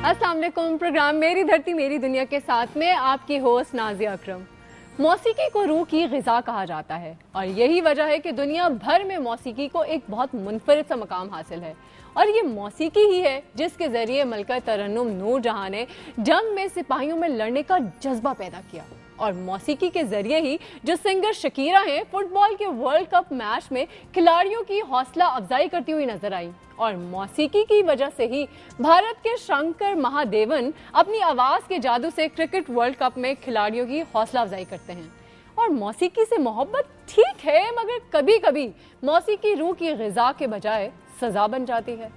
अस्सलाम वालेकुम। प्रोग्राम मेरी धरती मेरी दुनिया के साथ में आपकी होस्ट नाजिया अकरम। मौसीकी को रूह की ग़िज़ा कहा जाता है और यही वजह है कि दुनिया भर में मौसीकी को एक बहुत मुनफरिद सा मकाम हासिल है। और ये मौसीकी ही है जिसके ज़रिए मलका तरन्नुम नूरजहां ने जंग में सिपाहियों में लड़ने का जज्बा पैदा किया। और मौसीकी के ज़रिए ही जो सिंगर शकीरा हैं फुटबॉल के वर्ल्ड कप मैच में खिलाड़ियों की हौसला अफजाई करती हुई नजर आई। और मौसीकी की वजह से ही भारत के शंकर महादेवन अपनी आवाज़ के जादू से क्रिकेट वर्ल्ड कप में खिलाड़ियों की हौसला अफजाई करते हैं। और मौसीकी से मोहब्बत ठीक है, मगर कभी कभी मौसीकी रूह की ग़िज़ा के बजाय सज़ा बन जाती है।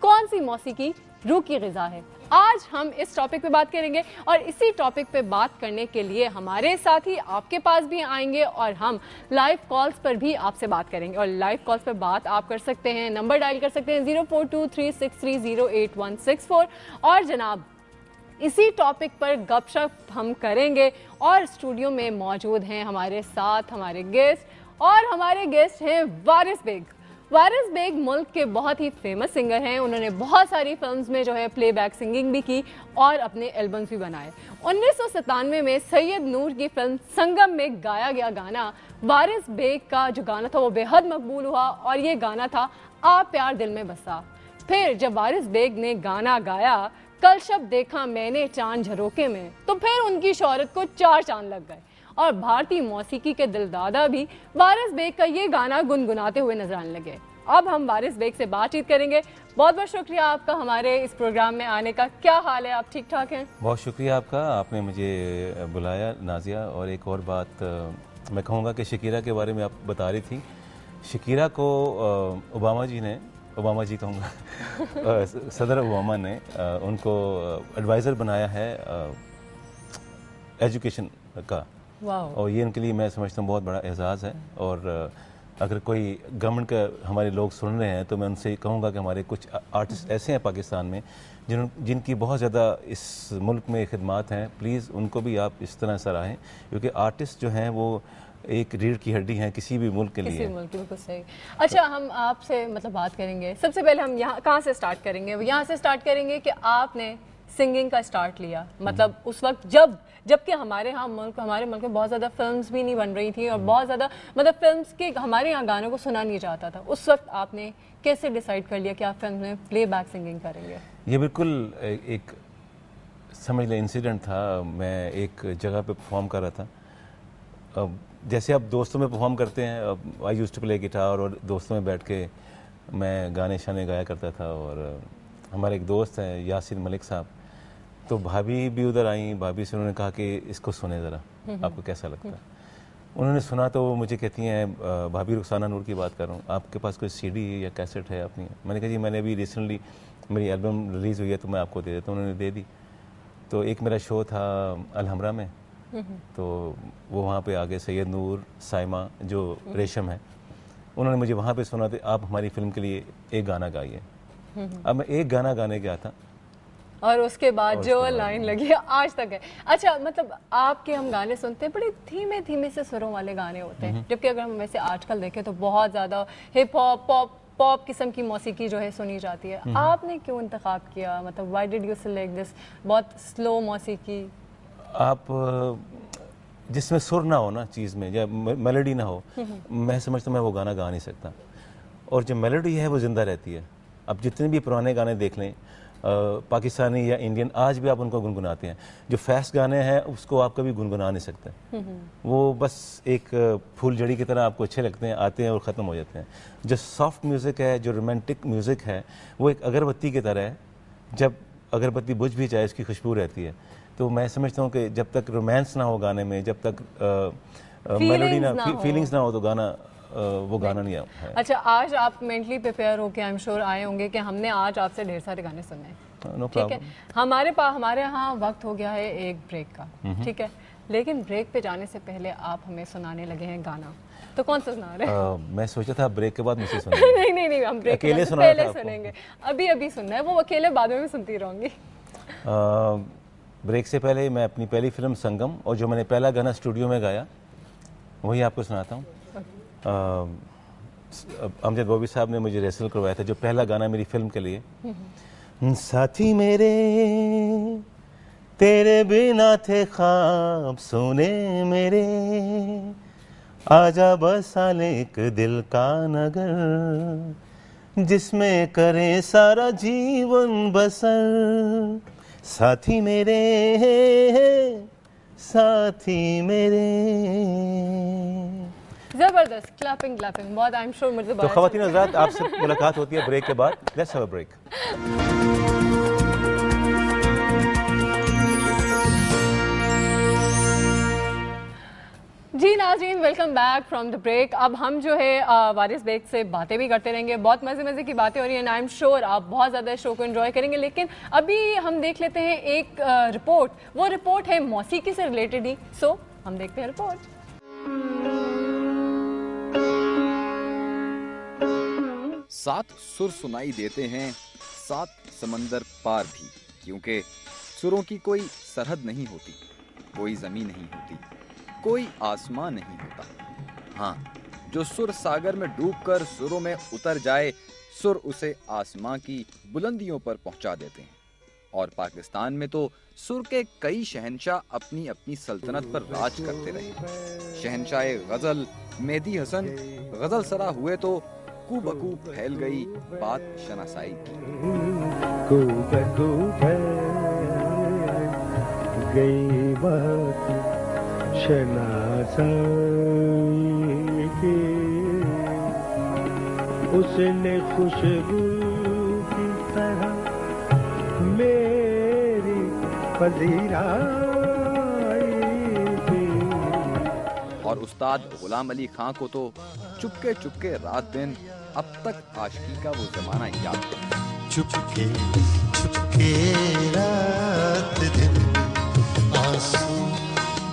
कौन सी मौसीकी रूह की ग़िज़ा है, आज हम इस टॉपिक पे बात करेंगे। और इसी टॉपिक पे बात करने के लिए हमारे साथी आपके पास भी आएंगे और हम लाइव कॉल्स पर भी आपसे बात करेंगे। और लाइव कॉल्स पर बात आप कर सकते हैं, नंबर डायल कर सकते हैं 0423630864। और जनाब इसी टॉपिक पर गपशप हम करेंगे और स्टूडियो में मौजूद हैं हमारे साथ हमारे गेस्ट, और हमारे गेस्ट हैं वारिस बेग। वारिस बेग मुल्क के बहुत ही फेमस सिंगर हैं। उन्होंने बहुत सारी फिल्म्स में जो है प्लेबैक सिंगिंग भी की और अपने एल्बम्स भी बनाए। 1997 में सैयद नूर की फिल्म संगम में गाया गया गाना वारिस बेग का जो गाना था वो बेहद मकबूल हुआ और ये गाना था आ प्यार दिल में बसा। फिर जब वारिस बेग ने गाना गाया कल शब देखा मैंने चांद झरोके में, तो फिर उनकी शोहरत को 4 चांद लग गए। और भारतीय मौसीकी के दिलदादा भी वारिस बेग का ये गाना गुनगुनाते हुए नजर आने लगे। अब हम वारिस बेग से बातचीत करेंगे। बहुत बहुत शुक्रिया आपका हमारे इस प्रोग्राम में आने का। क्या हाल है, आप ठीक ठाक हैं? बहुत शुक्रिया आपका, आपने मुझे बुलाया नाजिया। और एक और बात मैं कहूँगा कि शकीरा के बारे में आप बता रही थी। शकीरा को ओबामा जी कहूँगा सदर ओबामा ने उनको एडवाइज़र बनाया है एजुकेशन का। और ये उनके लिए मैं समझता हूँ बहुत बड़ा एजाज़ है। और अगर कोई गवर्नमेंट का हमारे लोग सुन रहे हैं तो मैं उनसे कहूँगा कि हमारे कुछ आर्टिस्ट ऐसे हैं पाकिस्तान में जिनकी बहुत ज़्यादा इस मुल्क में खिदमात हैं। प्लीज़ उनको भी आप इस तरह सराहें, क्योंकि आर्टिस्ट जो हैं वो एक रीढ़ की हड्डी हैं किसी भी मुल्क के लिए। किसी मुल्क, बिल्कुल सही। अच्छा, हम आपसे मतलब बात करेंगे। सबसे पहले हम यहाँ कहाँ से स्टार्ट करेंगे? यहाँ से स्टार्ट करेंगे कि आपने सिंगिंग का स्टार्ट लिया, मतलब उस वक्त जबकि हमारे मुल्क में बहुत ज़्यादा फिल्म्स भी नहीं बन रही थी और बहुत ज़्यादा मतलब फिल्म्स के हमारे यहाँ गानों को सुना नहीं जाता था। उस वक्त आपने कैसे डिसाइड कर लिया कि आप फिल्म में प्लेबैक सिंगिंग करेंगे? ये बिल्कुल एक समझ लें इंसिडेंट था। मैं एक जगह पे परफॉर्म कर रहा था। जैसे आप दोस्तों में परफॉर्म करते हैं, I used to play guitar और दोस्तों में बैठ के मैं गाने शाने गाया करता था। और हमारे एक दोस्त हैं यासिर मलिक साहब, तो भाभी भी उधर आई। भाभी से उन्होंने कहा कि इसको सुने ज़रा, आपको कैसा लगता है। उन्होंने सुना तो वो मुझे कहती हैं, भाभी रुखसाना नूर की बात कर रहा हूँ, आपके पास कोई सीडी या कैसेट है अपनी? मैंने कहा जी मैंने अभी रिसेंटली मेरी एल्बम रिलीज़ हुई है तो मैं आपको दे देता हूँ। उन्होंने दे दी। तो एक मेरा शो था अलहमरा में, तो वो वहाँ पे आगे सैयद नूर, साइमा जो रेशम है, उन्होंने मुझे वहाँ पे सुना, तो आप हमारी फिल्म के लिए एक गाना गाइए। अब मैं एक गाना गाने गया था और उसके बाद जो लाइन लगी आज तक है। अच्छा, मतलब आपके हम गाने सुनते हैं, बड़े धीमे धीमे से सुरों वाले गाने होते हैं, जबकि अगर हम वैसे आजकल देखें तो बहुत ज़्यादा हिप हॉप पॉप किस्म की मौसीकी जो है सुनी जाती है। आपने क्यों इंतखाब किया, मतलब why did you select this बहुत स्लो मौसीकी? आप जिसमें सुर ना हो ना चीज़ में, या मेलोडी ना हो, मैं समझता हूँ मैं वो गाना गा नहीं सकता। और जो मेलोडी है वो ज़िंदा रहती है। अब जितने भी पुराने गाने देख लें, पाकिस्तानी या इंडियन, आज भी आप उनको गुनगुनाते हैं। जो फास्ट गाने हैं उसको आप कभी गुनगुना नहीं सकते। वो बस एक फूल जड़ी की तरह आपको अच्छे लगते हैं, आते हैं और ख़त्म हो जाते हैं। जो सॉफ्ट म्यूज़िक है, जो रोमांटिक म्यूज़िक है, वो एक अगरबत्ती की तरह है। जब अगरबत्ती बुझ भी जाए उसकी खुशबू रहती है। तो मैं समझता हूँ कि जब तक रोमांस ना हो गाने में, जब तक मेलोडी ना, फीलिंग्स ना हो, तो गाना वो गाना नहीं है। अच्छा, आज आप मेंटली प्रिपेयर हो के आई एम श्योर आए होंगे कि हमने आज आपसे ढेर सारे गाने सुनने हैं। नो ठीक है, हमारे यहाँ वक्त हो गया है एक ब्रेक का। ठीक है, लेकिन ब्रेक पे जाने से पहले आप हमें सुनाने लगे हैं गाना, तो कौन सा सुना रहे हैं? मैं सोचा था ब्रेक के बाद मुझे सुनेंगे। नहीं, हम ब्रेक अकेले पहले सुनेंगे। अभी सुनना है, वो अकेले बाद में भी सुनती रहूंगी। ब्रेक से पहले मैं अपनी पहली फिल्म संगम और जो मैंने पहला गाना स्टूडियो में गाया वही आपको सुनाता हूँ। अमजद बॉबी साहब ने मुझे रिहर्सल करवाया था, जो पहला गाना मेरी फिल्म के लिए। साथी मेरे तेरे बिना थे ख्वाब सोने मेरे, आजा बसा ले एक दिल का नगर, जिसमें करे सारा जीवन बसर। साथी मेरे, साथी मेरे। जबरदस्त, क्लैपिंग क्लैपिंग बहुत। आई एम श्योर मुझे तो ख़वातीन हज़रात, आपसे मुलाकात होती है ब्रेक के बाद। Let's have a break. जी नाज़रीन, welcome back from the break. अब हम जो है वारिस बेग से बातें भी करते रहेंगे, बहुत मज़े मज़े की बातें हो रही हैं। आई एम श्योर आप बहुत ज़्यादा शो को एंजॉय करेंगे। लेकिन अभी हम देख लेते हैं एक रिपोर्ट। वो रिपोर्ट है मौसीकी से रिलेटेड ही। सो हम देखते हैं रिपोर्ट। 7 सुर सुनाई देते हैं 7 समंदर पार भी, क्योंकि सुरों की कोई सरहद नहीं होती, कोई जमीन नहीं होती, कोई आसमान नहीं होता। हाँ, जो सुर सागर में डूबकर सुरों में उतर जाए, सुर उसे आसमां की बुलंदियों पर पहुंचा देते हैं। और पाकिस्तान में तो सुर के कई शहंशाह अपनी अपनी सल्तनत पर राज करते रहे। शहंशाह गजल मेहदी हसन गजल सरा हुए तो कूबकू फैल गई बात शनासाई की। गई बात शनासाई की, उसने खुशबू की तरह मेरी पजीराई की। और उस्ताद गुलाम अली खां को तो चुपके चुपके रात दिन अब तक आशिकी का वो जमाना याद है। चुपके चुपके रात दिन आंसू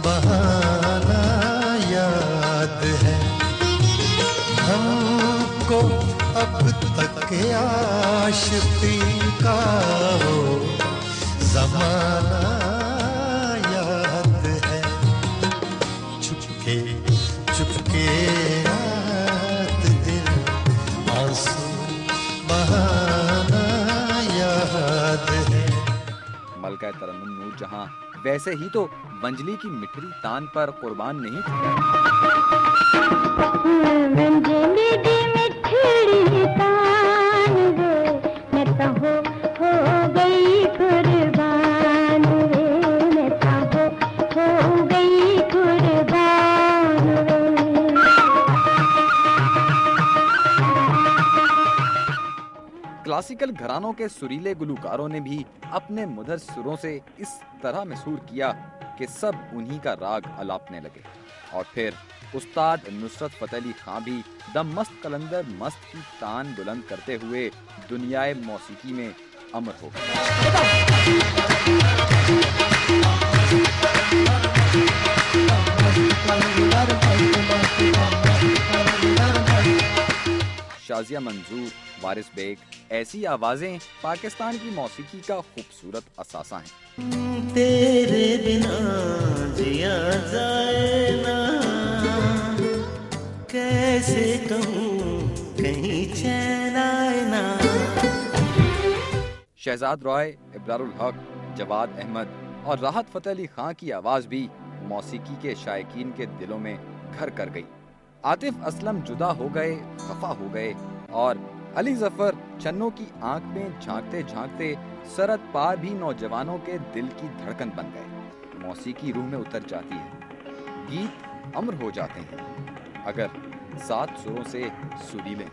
बहाना याद है हमको, अब तक आशिकी का वो जमाना याद है। चुपके चुपके रात दिन आंसू बहाना याद है। मलका तरन्नुम नूरजहां वैसे ही तो मंजली की मिठरी तान पर कुर्बान नहीं थी। मंजली की मिठरी तान वे, मैं तो हो गई कुर्बान वे, मैं तो हो गई कुर्बान वे। क्लासिकल घरानों के सुरीले गुलकारों ने भी अपने मधुर सुरों से इस तरह मशहूर किया कि सब उन्हीं का राग अलापने लगे। और फिर उस्ताद नुसरत फतेह अली खां भी दम मस्त कलंदर मस्त की तान बुलंद करते हुए दुनियाए मौसीकी में अमर हो गए। शाजिया मंजूर, वारिस बेग, ऐसी आवाजें पाकिस्तान की मौसीकी का खूबसूरत असासा हैं। तेरे बिना जिया जाए ना, कैसे कहूँ कहीं चैन आए ना। शहजाद रॉय, इब्रारुल हक, जवाद अहमद और राहत फतेह अली खां की आवाज भी मौसीकी के शायकीन के दिलों में घर कर गई। आतिफ असलम जुदा हो गए, खफा हो गए और अली जफर चन्नों की आंख में झांकते झांकते सरहद पार भी नौजवानों के दिल की धड़कन बन गए। मौसीकी रूह में उतर जाती है, गीत अमर हो जाते हैं अगर 7 सुरों से सुरीले।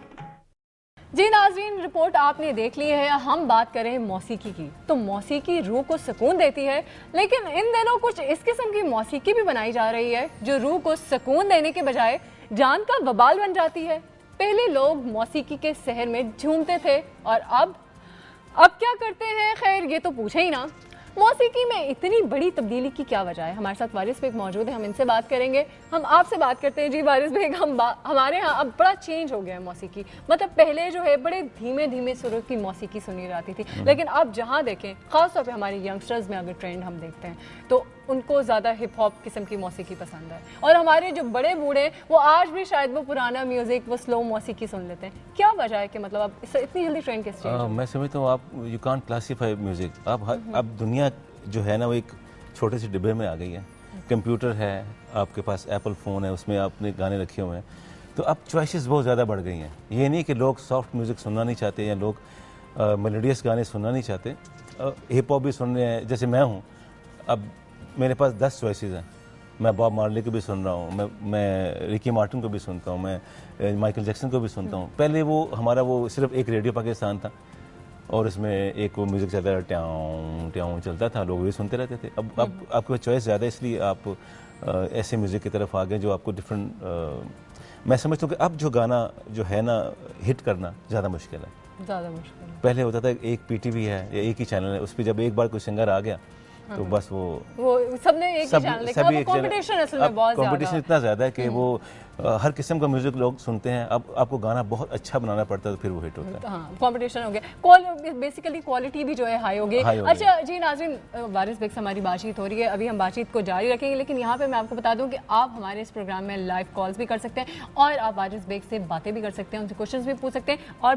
जी नाज़रीन, रिपोर्ट आपने देख ली है। हम बात करें मौसीकी की, तो मौसीकी रूह को सुकून देती है, लेकिन इन दिनों कुछ इस किस्म की मौसीकी भी बनाई जा रही है जो रूह को सुकून देने के बजाय जान का वबाल बन जाती है। पहले लोग मौसीकी के शहर में झूमते थे और अब क्या करते हैं, खैर ये तो पूछे ही ना। मौसीकी में इतनी बड़ी तब्दीली की क्या वजह है? हमारे साथ वारिस बेग मौजूद है, हम इनसे बात करेंगे। हम आपसे बात करते हैं। जी वारिस बेग, हमारे यहाँ अब बड़ा चेंज हो गया है मौसीकी। मतलब पहले जो है बड़े धीमे धीमे सुरों की मौसीकी सुनी जाती थी, लेकिन अब जहाँ देखें, खासतौर पे हमारे यंगस्टर्स में अगर ट्रेंड हम देखते हैं तो उनको ज़्यादा हिप हॉप किस्म की मौसीकी पसंद है, और हमारे जो बड़े बूढ़े हैं वो आज भी शायद वो पुराना म्यूज़िक, वो स्लो मौसीकी सुन लेते हैं। क्या वजह है कि मतलब अब इतनी जल्दी ट्रेंड किस चीज़? मैं समझता हूँ आप यू कांट क्लासीफाई म्यूज़िक। अब दुनिया जो है ना वो एक छोटे से डिब्बे में आ गई है। कंप्यूटर है, आपके पास एप्पल फ़ोन है, उसमें आपने गाने रखे हुए हैं, तो अब चॉइसेस बहुत ज़्यादा बढ़ गई हैं। ये नहीं कि लोग सॉफ्ट म्यूज़िक सुनना नहीं चाहते या लोग मेलोडियस गाने सुनना नहीं चाहते, हिप हॉप भी सुन रहे हैं। जैसे मैं हूँ, अब मेरे पास 10 चॉइसेस हैं। मैं बॉब मार्ले को भी सुन रहा हूँ, मैं रिकी मार्टिन को भी सुनता हूँ, मैं माइकल जैक्सन को भी सुनता हूँ। पहले वो हमारा वो सिर्फ एक रेडियो पाकिस्तान था और इसमें एक वो म्यूज़िक चलता था, ट्याऊं ट्याऊं चलता था, लोग भी सुनते रहते थे। अब आपके पास चॉइस ज़्यादा है, इसलिए आप ऐसे म्यूज़िक की तरफ आ गए जो आपको डिफरेंट। मैं समझता हूँ कि अब जो गाना जो है ना हिट करना ज़्यादा मुश्किल है। ज़्यादा मुश्किल है। पहले होता था एक पीटीवी है या एक ही चैनल है, उस पर जब एक बार कोई सिंगर आ गया तो बस वो सबने एक ही चैनल देखा। अब कंपटीशन असल में बहुत ज़्यादा, कंपटीशन इतना ज़्यादा है कि वो हर किस्म का म्यूजिक लोग सुनते हैं। अब आपको गाना बहुत अच्छा बनाना पड़ता है तो फिर वो हिट होता है। हाँ, कंपटीशन हो गया, बेसिकली क्वालिटी भी जो है हाई हो गई। अच्छा जी नाज़रीन, वारिस बेग से हमारी बातचीत हो रही है, अभी हम बातचीत को जारी रखेंगे, लेकिन यहाँ पे मैं आपको बता दूँ कि आप हमारे इस प्रोग्राम में लाइव कॉल्स भी कर सकते हैं और आप वारिस बेग से बातें भी कर सकते हैं, उनसे क्वेश्चन भी पूछ सकते हैं। और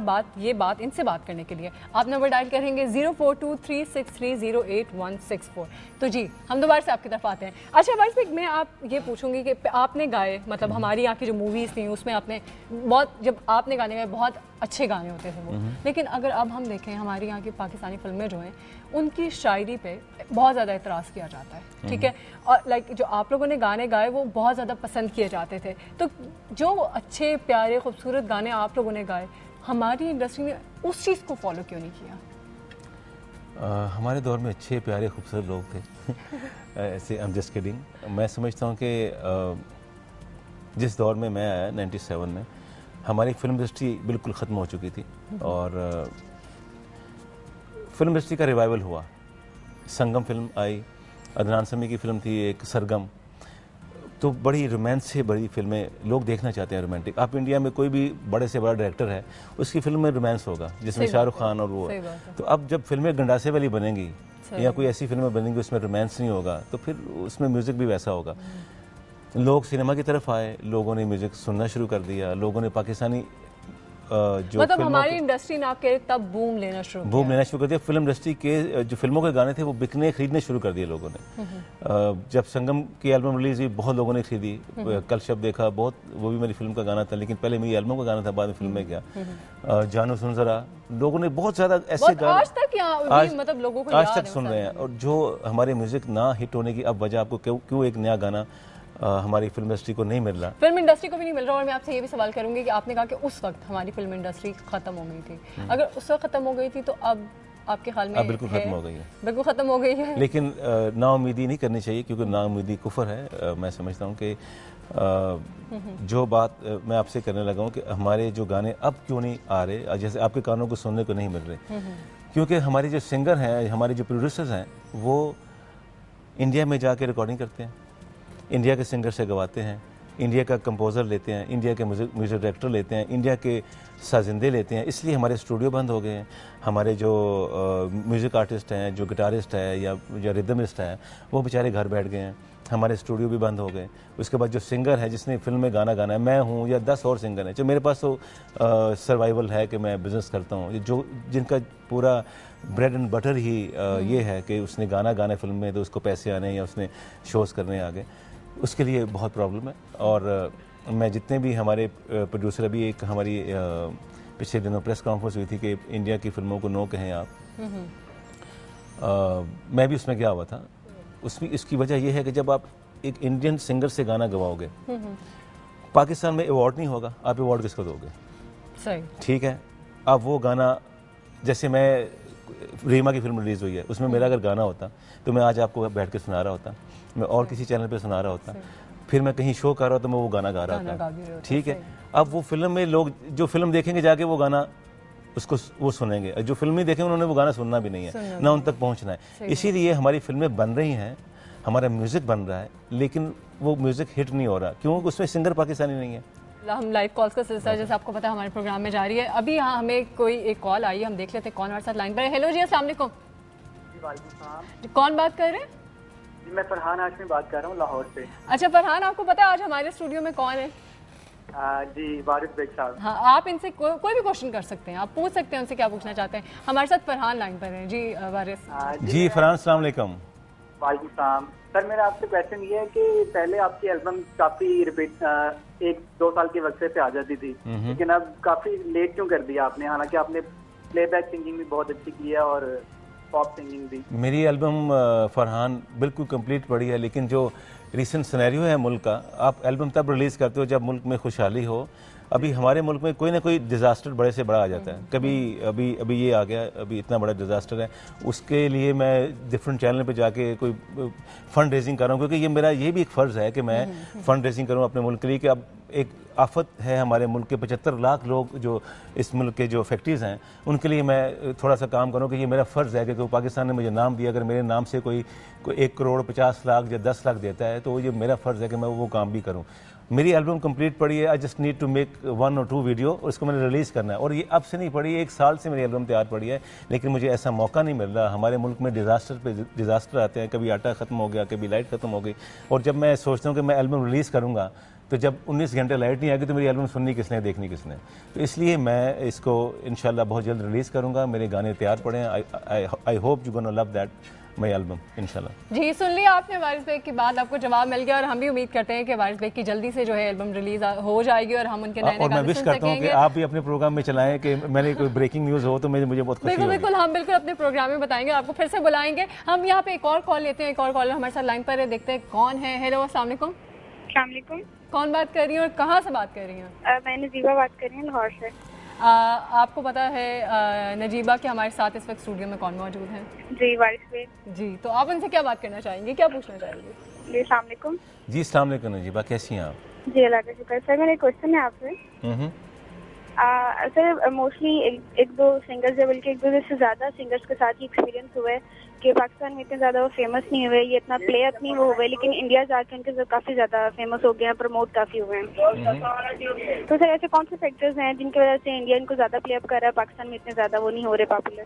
इनसे बात करने के लिए आप नंबर डायल करेंगे 042363086164। तो जी हम दोबारा से आपकी तरफ आते हैं। अच्छा वारिस बेग, मैं आप ये पूछूंगी कि आपने गाए, मतलब हमारी यहाँ की जो मूवीज़ थी उसमें आपने बहुत, जब आपने गाने गाए बहुत अच्छे गाने होते थे वो, लेकिन अगर अब हम देखें हमारी यहाँ की पाकिस्तानी फिल्में जो हैं उनकी शायरी पे बहुत ज़्यादा एतराज़ किया जाता है, ठीक है, और लाइक जो आप लोगों ने गाने गाए वो बहुत ज़्यादा पसंद किए जाते थे। तो जो अच्छे प्यारे खूबसूरत गाने आप लोगों ने गाए, हमारी इंडस्ट्री ने उस चीज़ को फॉलो क्यों नहीं किया? हमारे दौर में अच्छे प्यारे खूबसूरत लोग थे। ऐसे आई एम जस्ट किडिंग। मैं समझता हूँ कि जिस दौर में मैं आया 97 में, हमारी फिल्म इंडस्ट्री बिल्कुल ख़त्म हो चुकी थी और फिल्म इंडस्ट्री का रिवाइवल हुआ। संगम फिल्म आई, अदनान समी की फिल्म थी एक सरगम, तो बड़ी रोमांस से बड़ी फिल्में लोग देखना चाहते हैं, रोमांटिक। आप इंडिया में कोई भी बड़े से बड़ा डायरेक्टर है, उसकी फिल्म में रोमांस होगा जिसमें शाहरुख खान और वो। तो अब जब फिल्में गंडासे वाली बनेंगी या कोई ऐसी फिल्में बनेंगी उसमें रोमांस नहीं होगा, तो फिर उसमें म्यूज़िक भी वैसा होगा। लोग सिनेमा की तरफ आए, लोगों ने म्यूज़िक सुनना शुरू कर दिया, लोगों ने पाकिस्तानी जो मतलब हमारी इंडस्ट्री ने आपके तब बूम लेना शुरू कर दिया। फिल्म इंडस्ट्री के जो फिल्मों के गाने थे वो बिकने खरीदने शुरू कर दिए लोगों ने। जब संगम की एल्बम रिलीज हुई बहुत लोगों ने खरीदी। कल शब देखा, बहुत, वो भी मेरी फिल्म का गाना था, लेकिन पहले मेरी एल्बम का गाना था, बाद में फिल्म में गया। जानू सुन जरा, लोगों ने बहुत ज़्यादा ऐसे गाने मतलब लोगों को आज तक सुन रहे हैं। और जो हमारे म्यूज़िक ना हिट होने की अब वजह आपको क्यों एक नया गाना हमारी फिल्म इंडस्ट्री को नहीं मिल रहा, फिल्म इंडस्ट्री को भी नहीं मिल रहा। और मैं आपसे ये भी सवाल करूंगी कि आपने कहा कि उस वक्त हमारी फिल्म इंडस्ट्री खत्म हो गई थी, अगर उस वक्त खत्म हो गई थी तो अब आपके ख्याल में? बिल्कुल खत्म हो गई है, बिल्कुल खत्म हो गई है। लेकिन नाउमीदी नहीं करनी चाहिए, क्योंकि नाउमीदी कुफर है। मैं समझता हूँ कि जो बात मैं आपसे करने लगा हूँ कि हमारे जो गाने अब क्यों नहीं आ रहे, जैसे आपके कानों को सुनने को नहीं मिल रहे, क्योंकि हमारे जो सिंगर हैं, हमारे जो प्रोड्यूसर्स हैं, वो इंडिया में जाके रिकॉर्डिंग करते हैं, इंडिया के सिंगर से गवाते हैं, इंडिया का कंपोज़र लेते हैं, इंडिया के म्यूज़िक डायरेक्टर लेते हैं, इंडिया के साजिंदे लेते हैं। इसलिए हमारे स्टूडियो बंद हो गए हैं। हमारे जो म्यूज़िक आर्टिस्ट हैं, जो गिटारिस्ट है या रिदमिस्ट है, वो बेचारे घर बैठ गए हैं, हमारे स्टूडियो भी बंद हो गए। उसके बाद जो सिंगर है जिसने फिल्म में गाना गाना है, मैं हूँ या 10 और सिंगर हैं, जो मेरे पास तो सर्वाइवल है कि मैं बिज़नेस करता हूँ, जो जिनका पूरा ब्रेड एंड बटर ही ये है कि उसने गाना गाना फिल्म में तो उसको पैसे आने या उसने शोज़ करने आगे, उसके लिए बहुत प्रॉब्लम है। और मैं जितने भी हमारे प्रोड्यूसर, अभी एक हमारी पिछले दिनों प्रेस कॉन्फ्रेंस हुई थी कि इंडिया की फिल्मों को नो कहें आप, मैं भी उसमें गया हुआ था। उसमें इसकी वजह यह है कि जब आप एक इंडियन सिंगर से गाना गवाओगे, पाकिस्तान में अवार्ड नहीं होगा, आप अवार्ड किसको दोगे? सही, ठीक है। अब वो गाना, जैसे मैं रीमा की फिल्म रिलीज़ हुई है, उसमें मेरा अगर गाना होता तो मैं आज आपको बैठ के सुना रहा होता, मैं और किसी चैनल पे सुना रहा होता, फिर मैं कहीं शो कर रहा होता तो मैं वो गाना गा रहा होता, ठीक है। अब वो फिल्म में लोग जो फिल्म देखेंगे जाके वो गाना उसको वो सुनेंगे। जो फिल्म नहीं देखेंगे उन्होंने वो गाना सुनना भी नहीं है, ना उन तक पहुंचना है। इसीलिए हमारी फिल्में बन रही हैं, हमारा म्यूज़िक बन रहा है, लेकिन वो म्यूज़िक हिट नहीं हो रहा क्योंकि उसमें सिंगर पाकिस्तानी नहीं है। हम लाइव कॉल्स का सिलसिला जैसे आपको पता है हमारे प्रोग्राम में जारी है। अभी यहाँ हमें कोई एक कॉल आई है, हम देख लेते हैं कौन हमारे साथ लाइन पर है। हेलो जी, अस्सलाम वालेकुम। कौन बात कर रहे हैं? जी मैं फरहान हाशमी बात कर रहा हूँ लाहौर से। अच्छा फरहान, आपको पता है आज हमारे स्टूडियो में कौन है? जी वारिस बेग साहब। हाँ, आप इनसे कोई भी क्वेश्चन कर सकते हैं, आप पूछ सकते हैं उनसे क्या पूछना चाहते हैं। हमारे साथ फरहान लाइन पर हैं। जी वारिस। जी फरहान, अस्सलाम वालेकुम। वालेकुम सलाम। सर मेरा आपसे क्वेश्चन ये है कि पहले आपकी एल्बम काफी रिपीट 1-2 साल के वक्फे पे आ जाती थी, लेकिन अब काफी लेट क्यों कर दिया आपने? हालांकि आपने प्लेबैक सिंगिंग भी बहुत अच्छी की है और पॉप सिंगिंग भी। मेरी एल्बम फरहान बिल्कुल कंप्लीट पड़ी है, लेकिन जो रीसेंट सिनेरियो है मुल्क का, आप एल्बम तब रिलीज़ करते हो जब मुल्क में खुशहाली हो। अभी हमारे मुल्क में कोई ना कोई डिज़ास्टर बड़े से बड़ा आ जाता है। कभी अभी ये आ गया, अभी इतना बड़ा डिज़ास्टर है, उसके लिए मैं डिफरेंट चैनल पे जाके कोई फ़ंड रेजिंग कर रहा हूँ, क्योंकि ये मेरा ये भी एक फ़र्ज़ है कि मैं फ़ंड रेजिंग करूँ अपने मुल्क के लिए। कि अब एक आफत है हमारे मुल्क के 75 लाख लोग जो इस मुल्क के जो फैक्ट्रीज़ हैं, उनके लिए मैं थोड़ा सा काम करूँ कि ये मेरा फ़र्ज़ है कि पाकिस्तान ने मुझे नाम दिया, अगर मेरे नाम से कोई 1 करोड़ 50 लाख या 10 लाख देता है तो ये मेरा फ़र्ज़ है कि मैं वो काम भी करूँ। मेरी एल्बम कंप्लीट पड़ी है, I just need to make 1 or 2 video, उसको मैंने रिलीज़ करना है। और ये अब से नहीं पड़ी, 1 साल से मेरी एल्बम तैयार पड़ी है, लेकिन मुझे ऐसा मौका नहीं मिल रहा। हमारे मुल्क में डिज़ास्टर पे डिज़ास्टर आते हैं, कभी आटा ख़त्म हो गया, कभी लाइट ख़त्म हो गई, और जब मैं सोचता हूँ कि मैं एल्बम रिलीज़ करूँगा तो जब 19 घंटे लाइट नहीं आएगी तो मेरी एल्बम सुननी किसने, देखनी किसने। तो इसलिए मैं इसको इंशाल्लाह बहुत जल्द रिलीज़ करूँगा। मेरे गाने तैयार पड़े हैं। I hope you gonna love that my album इंशाल्लाह। जी सुन लिया आपने वारिस बेग की बात, आपको जवाब मिल गया और हम भी उम्मीद करते हैं कि वारिस बेग की जल्दी से जो है एल्बम रिलीज हो जाएगी और हम उनके नए और मैं विश करता हूँ कि आप भी अपने प्रोग्राम में चलाएं कि मैंने कोई ब्रेकिंग न्यूज़ हो तो मुझे बहुत खुशी होगी। बिल्कुल हम बिल्कुल अपने प्रोग्राम में बताएंगे, आपको फिर से बुलाएंगे। हम यहाँ पे एक और कॉल लेते हैं, एक और कॉलर हमारे साथ लाइन पर है, देखते हैं कौन है। हेलो अस्सलाम वालेकुम। अस्सलाम। कौन बात कर रही है और कहाँ से बात कर रही हैं? मैं नजीबा बात कर रही हूँ लाहौर से। आपको पता है नजीबा कि हमारे साथ इस वक्त स्टूडियो में कौन मौजूद है? जी वारिस बेग। जी, तो आप उनसे क्या बात करना चाहेंगे, क्या पूछना चाहेंगे? जी अस्सलाम वालेकुम। जी अस्सलाम वालेकुम नजीबा, कैसी हैं आप? जी अल्लाह का शुक्र। सर मेरा क्वेश्चन है आपसे। सर मोस्टली एक दो सिंगर्स है, बल्कि 1-2 से ज़्यादा सिंगर्स के साथ ही एक्सपीरियंस हुआ है कि पाकिस्तान में इतने ज़्यादा वो फेमस नहीं हुए, ये इतना प्ले अप नहीं वो हुए, लेकिन इंडिया जाके उनके काफ़ी ज़्यादा फेमस हो गए हैं, प्रमोट काफ़ी हुए हैं। तो सर ऐसे कौन से फैक्टर्स हैं जिनकी वजह से इंडिया इनको ज़्यादा प्ले अप कर रहा है, पाकिस्तान में इतने ज़्यादा वो नहीं हो रहे पॉपुलर?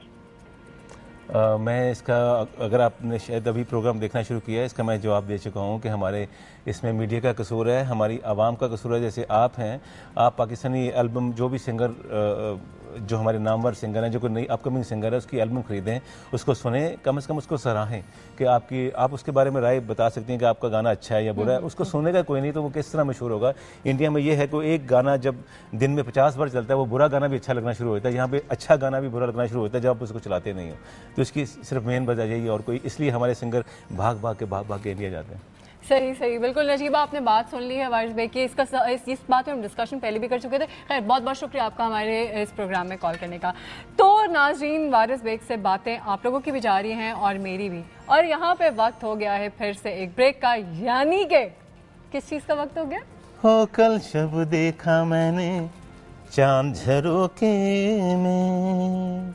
मैं इसका, अगर आपने शायद अभी प्रोग्राम देखना शुरू किया है, इसका मैं जवाब दे चुका हूँ कि हमारे इसमें मीडिया का कसूर है, हमारी आवाम का कसूर है। जैसे आप हैं, आप पाकिस्तानी एल्बम, जो भी सिंगर जो हमारे नामवर सिंगर हैं, जो कोई नई अपकमिंग सिंगर है, उसकी एल्बम खरीदें, उसको सुने, कम से कम उसको सराहें कि आप उसके बारे में राय बता सकती हैं कि आपका गाना अच्छा है या बुरा है। उसको सुनेगा कोई नहीं तो वो किस तरह मशहूर होगा। इंडिया में ये है कि एक गाना जब दिन में 50 बार चलता है, वो बुरा गाना भी अच्छा लगना शुरू होता है। यहाँ पे अच्छा गाना भी बुरा लगना शुरू होता है जब आप उसको चलाते नहीं हो। तो इसकी सिर्फ मेन वजह यही और कोई, इसलिए हमारे सिंगर भाग भाग के इंडिया जाते हैं। सही बिल्कुल नजीबा, आपने बात सुन ली है वारिस बेग की। इस बात में हम डिस्कशन पहले भी कर चुके थे। खैर बहुत बहुत शुक्रिया आपका हमारे इस प्रोग्राम में कॉल करने का। तो नाज़रीन, वारिस बेग से बातें आप लोगों की भी जारी हैं और मेरी भी, और यहाँ पे वक्त हो गया है फिर से एक ब्रेक का, यानी कि किस चीज़ का वक्त हो गया? हो कल शब देखा मैंने चांद झरोके में,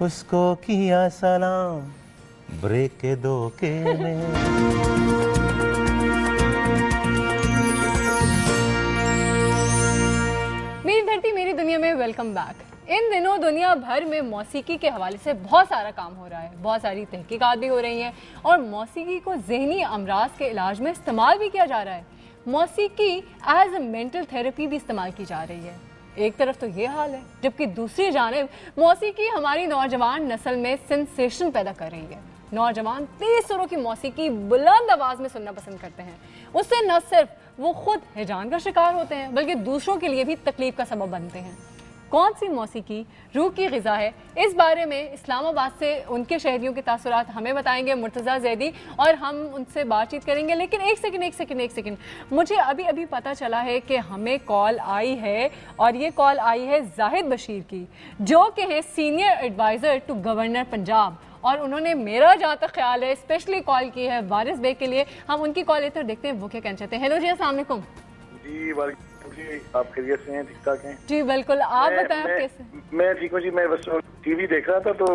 उसको किया सलाम ब्रेक के धोखे में। मेरी धरती मेरी दुनिया में वेलकम बैक। इन दिनों दुनिया भर में मौसीकी के हवाले से बहुत सारा काम हो रहा है, बहुत सारी तहकीकात भी हो रही हैं और मौसीकी को ज़हनी अमराज के इलाज में इस्तेमाल भी किया जा रहा है। मौसीकी एज ए मेंटल थेरेपी भी इस्तेमाल की जा रही है। एक तरफ तो ये हाल है, जबकि दूसरी जानिब मौसीकी हमारी नौजवान नस्ल में सेंसेशन पैदा कर रही है। नौजवान तेज सुरों की मौसीकी बुलंद आवाज़ में सुनना पसंद करते हैं। उससे न सिर्फ वो खुद हिजान का शिकार होते हैं, बल्कि दूसरों के लिए भी तकलीफ का सबब बनते हैं। कौन सी मौसीकी रूह की ग़िज़ा है, इस बारे में इस्लामाबाद से उनके शहरियों के तासुरात हमें बताएंगे मुर्तज़ा ज़ैदी, और हम उनसे बातचीत करेंगे। लेकिन एक सेकंड, मुझे अभी पता चला है कि हमें कॉल आई है, और ये कॉल आई है जाहिद बशीर की, जो कि है senior advisor to governor Punjab, और उन्होंने मेरा जहाँ तक ख्याल है स्पेशली कॉल की है वारिस बेग के लिए। हम उनकी कॉल लेते हैं और देखते हैं वो क्या कहना चाहते हैं। हेलो जी, अस्सलाम वालेकुम। जी वालेकुम जी, आप खैरियत से हैं? ठीक ठाक हैं? जी बिल्कुल, आप बताएं आप कैसे? मैं ठीक हूँ जी। मैं बस टीवी देख रहा था तो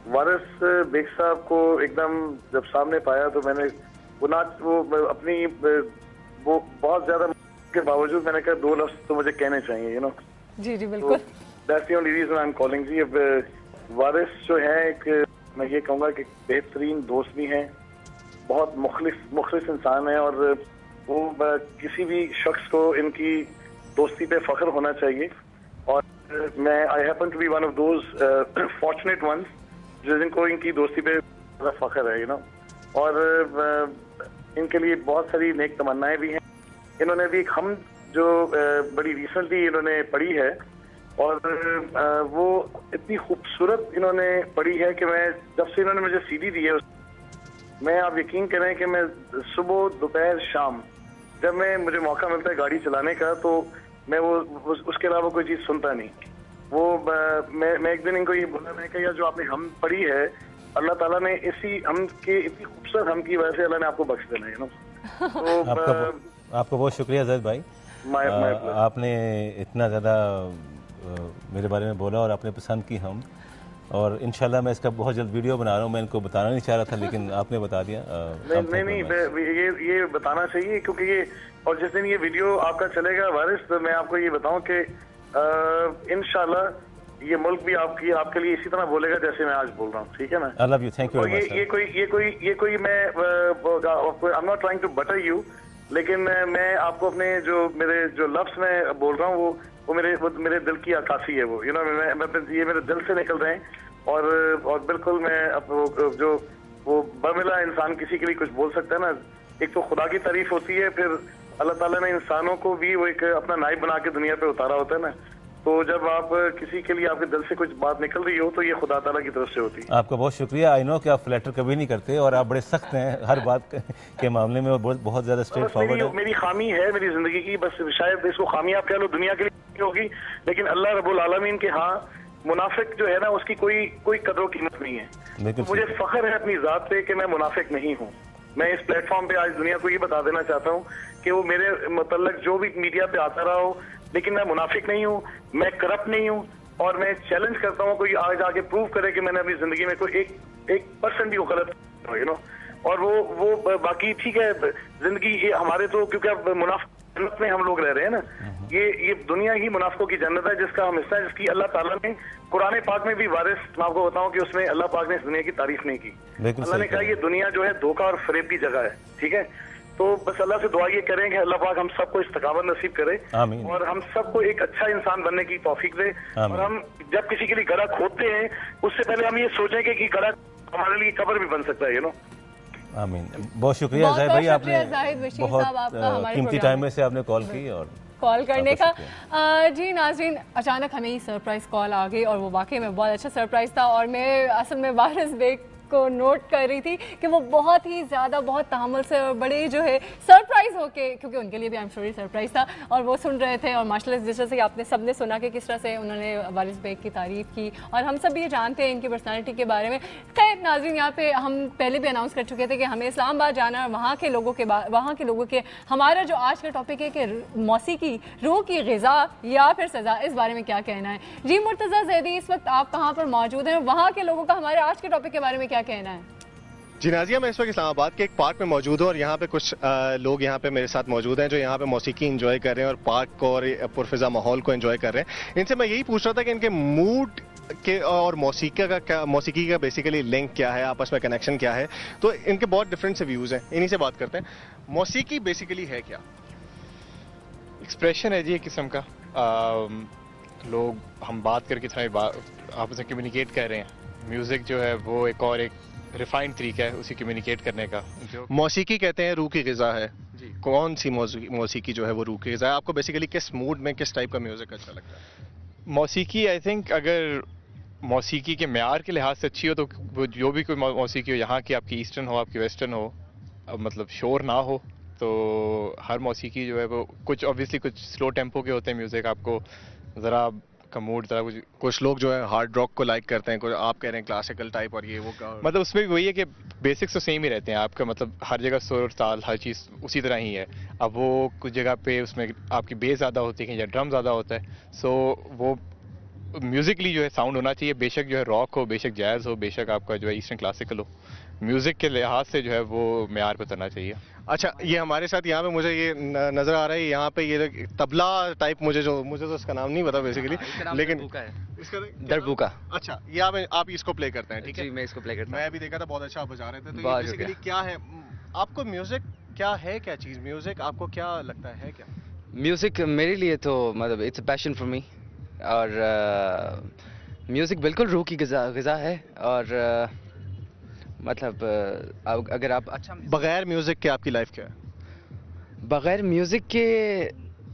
वारिस बेग साहब को एकदम जब सामने पाया तो मैंने वो अपनी वो बहुत ज्यादा के बावजूद मैंने कहा 2 लफ्ज तो मुझे कहने चाहिए, यू नो। जी जी बिल्कुल। That's the only reason I am calling जी। अब वारिस जो है एक, मैं ये कहूँगा कि बेहतरीन दोस्त भी हैं, बहुत मुखलिस इंसान है और वो किसी भी शख्स को इनकी दोस्ती पे फख्र होना चाहिए। और मैं I happen to be one of those fortunate ones जिनको इनकी दोस्ती पे फख्र है, यू नो। और इनके लिए बहुत सारी नेक तमन्नाएं भी हैं। इन्होंने भी एक हम जो बड़ी रिसेंटली इन्होंने पढ़ी है और वो इतनी खूबसूरत इन्होंने पढ़ी है कि मैं जब से इन्होंने मुझे सीडी दी है मैं, आप यकीन करें कि मैं सुबह दोपहर शाम जब मुझे मौका मिलता है गाड़ी चलाने का तो मैं वो उसके अलावा कोई चीज़ सुनता नहीं। वो मैं एक दिन इनको ये बोला, मैं कि यार जो आपने हम पढ़ी है अल्लाह ताला ने इसी हम के इतनी खूबसूरत हम की वजह से अल्लाह ने आपको बख्श देना है, यू नो। तो आपका बहुत शुक्रिया जैद भाई। आपने इतना ज़्यादा मेरे बारे में बोला और आपने पसंद की हम, और इंशाल्लाह मैं इसका बहुत जल्द वीडियो बना रहा हूँ। मैं इनको बताना नहीं चाह रहा था लेकिन आपने बता दिया। नहीं, ये बताना चाहिए क्योंकि ये, और जिस दिन ये वीडियो आपका चलेगा वारिस, तो मैं आपको ये बताऊं कि इंशाल्लाह ये मुल्क भी आपके लिए इसी तरह बोलेगा जैसे मैं आज बोल रहा हूँ, ठीक है ना? I love you, thank you. ये कोई मैं I am not trying to butter you, लेकिन मैं आपको अपने मेरे जो लफ्ज मैं बोल रहा हूँ वो मेरे दिल की अक्कासी है, वो, यू नो। ये मेरे दिल से निकल रहे हैं और बिल्कुल मैं वो बमिला इंसान किसी के लिए कुछ बोल सकता है ना। एक तो खुदा की तारीफ होती है, फिर अल्लाह ताला ने इंसानों को भी वो एक अपना नाइब बना के दुनिया पे उतारा होता है ना। तो जब आप किसी के लिए आपके दिल से कुछ बात निकल रही हो तो ये खुदा ताला की तरफ से होती है। आपका बहुत शुक्रिया। आई नो कि आप फ्लैटर कभी नहीं करते और आप बड़े सख्त हैं हर बात के मामले में, बहुत ज्यादा स्ट्रेट फॉरवर्ड है। मेरी खामी है मेरी जिंदगी की, बस शायद इसको खामी आप कह लो, दुनिया के लिए होगी, लेकिन अल्लाह रब्बुल आलमीन के हाँ मुनाफिक जो है ना उसकी कोई कदर कीमत नहीं है। तो मुझे फख्र है अपनी जात पे कि मैं मुनाफिक नहीं हूँ। मैं इस प्लेटफॉर्म पे आज दुनिया को ये बता देना चाहता हूँ कि वो मेरे मतलब जो भी मीडिया पे आता रहा हो, लेकिन मैं मुनाफिक नहीं हूँ, मैं करप्ट नहीं हूँ, और मैं चैलेंज करता हूँ कोई आज आके प्रूव करे कि मैंने अपनी जिंदगी में कोई एक % भी वो गलत, यू नो। और वो बाकी ठीक है, जिंदगी ये हमारे तो क्योंकि अब मुनाफिक में हम लोग रह रहे हैं ना, ये दुनिया ही मुनाफिकों की जन्नत है जिसका हम हिस्सा है, जिसकी अल्लाह ताला ने कुरान पाक में भी वारिस, मैं आपको बताऊं कि उसमें अल्लाह पाक ने इस दुनिया की तारीफ नहीं की। अल्लाह ने कहा ये दुनिया जो है धोखा और फरेब की जगह है, ठीक है। तो बस अल्लाह से दुआ ये करें कि अल्लाह पाक हम सबको इस्तकामत नसीब करे और हम सबको एक अच्छा इंसान बनने की तौफीक दे। और हम जब किसी के लिए गला खोदते हैं उससे पहले हम ये सोचें कि गला हमारे लिए कब्र भी बन सकता है, यू नो। आमीन। बहुत शुक्रिया जाहिद भाई, आपने बहुत कीमती टाइम में से आपने कॉल की और कॉल करने का। जी नाज़रीन, अचानक हमें ही सरप्राइज कॉल आ गई और वो वाकई में बहुत अच्छा सरप्राइज था। और मैं असल में वारिस बेग को नोट कर रही थी कि वो बहुत ही ज़्यादा बहुत तहम्मुल से और बड़े जो है सरप्राइज होके, क्योंकि उनके लिए भी आई एम श्योर सरप्राइज था, और वो सुन रहे थे। और माशाल्लाह जिस तरह से आपने सबने सुना कि किस तरह से उन्होंने वारिस बेग की तारीफ़ की, और हम सब ये जानते हैं इनकी पर्सनैलिटी के बारे में। खैर नाज़रीन, यहाँ पे हम पहले भी अनाउंस कर चुके थे कि हमें इस्लामाबाद जाना है, वहाँ के लोगों के हमारा जो आज का टॉपिक है कि मौसीकी रूह की ग़िज़ा या फिर सज़ा, इस बारे में क्या कहना है। जी मुर्तज़ा ज़ैदी, इस वक्त आप कहाँ पर मौजूद हैं, वहाँ के लोगों का हमारे आज के टॉपिक के बारे में क्या कहना है? जी नाजिया, मैं इस वक्त इस्लामाबाद के एक पार्क में मौजूद हूँ और यहाँ पे कुछ लोग यहाँ पे मेरे साथ मौजूद हैं जो यहाँ पे मौसीकी एंजॉय कर रहे हैं और पार्क को और पुरफिजा माहौल को एंजॉय कर रहे हैं। इनसे मैं यही पूछ रहा था कि इनके मूड के और मौसीकी का बेसिकली लिंक क्या है, आपस में कनेक्शन क्या है। तो इनके बहुत डिफरेंट से व्यूज हैं, इन्हीं से बात करते हैं। मौसीकी बेसिकली है क्या? एक्सप्रेशन है जी एक किस्म का। लोग हम बात करके थोड़ा आपस में कम्युनिकेट कर रहे हैं। म्यूजिक जो है वो एक और एक रिफाइंड तरीका है उसी कम्युनिकेट करने का। जो मौसीकी कहते हैं रूह की ग़िज़ा है जी। कौन सी मौसीकी जो है वो रूह की ग़िज़ा है? आपको बेसिकली किस मूड में किस टाइप का म्यूजिक अच्छा लगता है? मौसीकी आई थिंक अगर मौसीकी के म्यार के लिहाज से अच्छी हो तो जो भी कोई मौसीकी हो, यहाँ की आपकी ईस्टर्न हो आपकी वेस्टर्न हो, मतलब शोर ना हो, तो हर मौसीकी जो है वो कुछ ऑब्वियसली कुछ स्लो टेम्पो के होते हैं म्यूजिक, आपको ज़रा आपका मूड तरह कुछ लोग जो है हार्ड रॉक को लाइक करते हैं, कुछ आप कह रहे हैं क्लासिकल टाइप और ये वो मतलब उसमें भी वही है कि बेसिक्स तो सेम ही रहते हैं आपका, मतलब हर जगह सुर ताल हर चीज़ उसी तरह ही है। अब वो कुछ जगह पे उसमें आपकी बेस ज़्यादा होती है या ड्रम ज़्यादा होता है, सो वो म्यूजिकली जो है साउंड होना चाहिए, बेशक जो है रॉक हो, बेशक जैज़ हो, बेशक आपका जो है ईस्टर्न क्लासिकल हो, म्यूजिक के लिहाज से जो है वो मेयार पे उतरना चाहिए। अच्छा, ये हमारे साथ यहाँ पे मुझे ये नजर आ रहा है, यहाँ पे ये तबला टाइप, मुझे तो इसका नाम नहीं पता बेसिकली, लेकिन इसका दरबूका। अच्छा, ये आप इसको प्ले करते हैं? ठीक है, मैं इसको प्ले करता हूँ। मैं भी देखा था, बहुत अच्छा आप बजा रहे थे। तो ये बेसिकली क्या है आपको म्यूजिक, क्या है, क्या चीज म्यूजिक आपको क्या लगता है क्या? म्यूजिक मेरे लिए तो मतलब it's a passion for me, और म्यूजिक बिल्कुल रूह की ग़िज़ा है, और मतलब अगर आप अच्छा बगैर म्यूजिक के आपकी लाइफ क्या है? बगैर म्यूजिक के